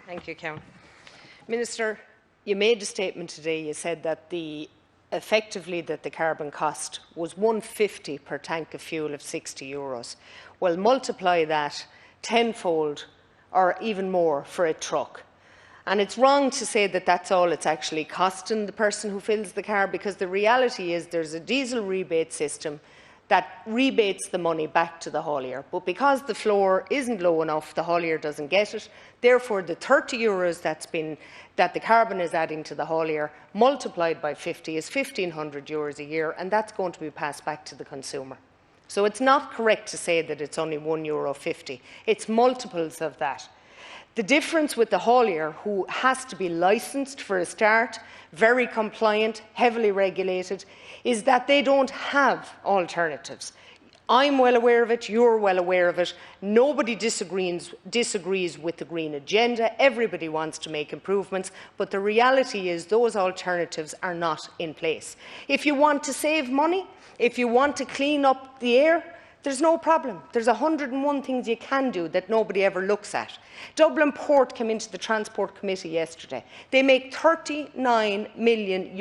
Thank you, Count. Minister, you made a statement today. You said that effectively that the carbon cost was €150 per tank of fuel of €60. Well, multiply that tenfold or even more for a truck. And it's wrong to say that that's all it's actually costing the person who fills the car, because the reality is there's a diesel rebate system that rebates the money back to the haulier. But because the floor isn't low enough, the haulier doesn't get it. Therefore, the €30 that the carbon is adding to the haulier, multiplied by 50, is €1,500 a year, and that's going to be passed back to the consumer. So it's not correct to say that it's only €1.50. It's multiples of that. The difference with the haulier, who has to be licensed for a start, very compliant, heavily regulated, is that they don't have alternatives. I'm well aware of it, you're well aware of it. Nobody disagrees with the green agenda. Everybody wants to make improvements, but the reality is those alternatives are not in place. If you want to save money, if you want to clean up the air, there's no problem. There's 101 things you can do that nobody ever looks at. Dublin Port came into the Transport Committee yesterday. They make €39 million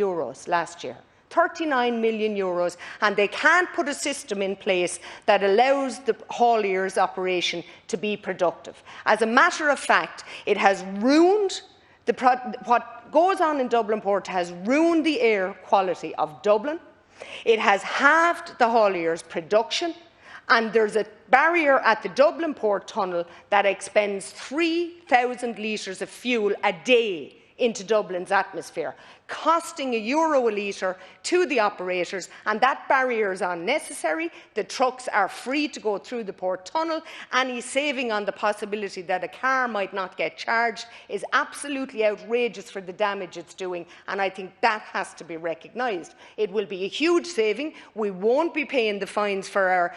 last year. €39 million, and they can't put a system in place that allows the haulier's operation to be productive. As a matter of fact, it has ruined what goes on in Dublin Port has ruined the air quality of Dublin. It has halved the haulier's production. And there's a barrier at the Dublin Port Tunnel that expends 3,000 litres of fuel a day into Dublin's atmosphere, costing €1 a litre to the operators, and that barrier is unnecessary. The trucks are free to go through the port tunnel. Any saving on the possibility that a car might not get charged is absolutely outrageous for the damage it's doing, and I think that has to be recognised. It will be a huge saving. We won't be paying the fines for our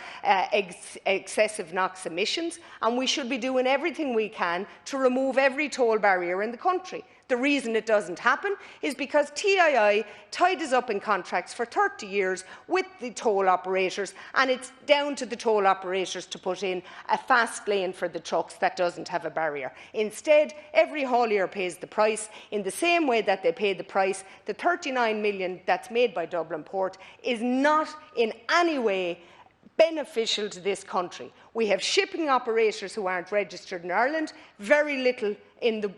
excessive NOx emissions, and we should be doing everything we can to remove every toll barrier in the country. The reason it doesn't happen is because TII tied us up in contracts for 30 years with the toll operators, and it's down to the toll operators to put in a fast lane for the trucks that doesn't have a barrier. Instead, every haulier pays the price in the same way that they pay the price. The €39 million that's made by Dublin Port is not in any way beneficial to this country. We have shipping operators who aren't registered in Ireland, very little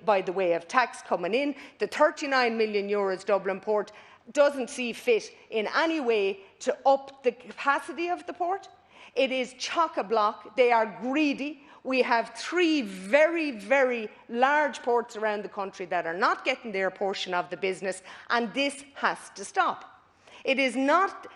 by the way of tax coming in. The €39 million Dublin Port doesn't see fit in any way to up the capacity of the port. It is chock-a-block. They are greedy. We have 3 very, very large ports around the country that are not getting their portion of the business, and this has to stop. It is not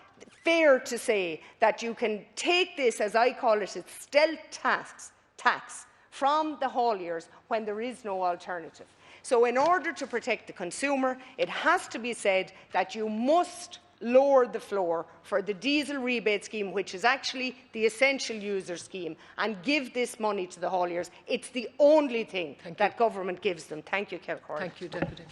fair to say that you can take this, as I call it, a stealth tax from the hauliers when there is no alternative. So in order to protect the consumer, it has to be said that you must lower the floor for the diesel rebate scheme, which is actually the essential user scheme, and give this money to the hauliers. It's the only thing that government gives them. Thank you, Kev Corrin. Thank you, Deputy.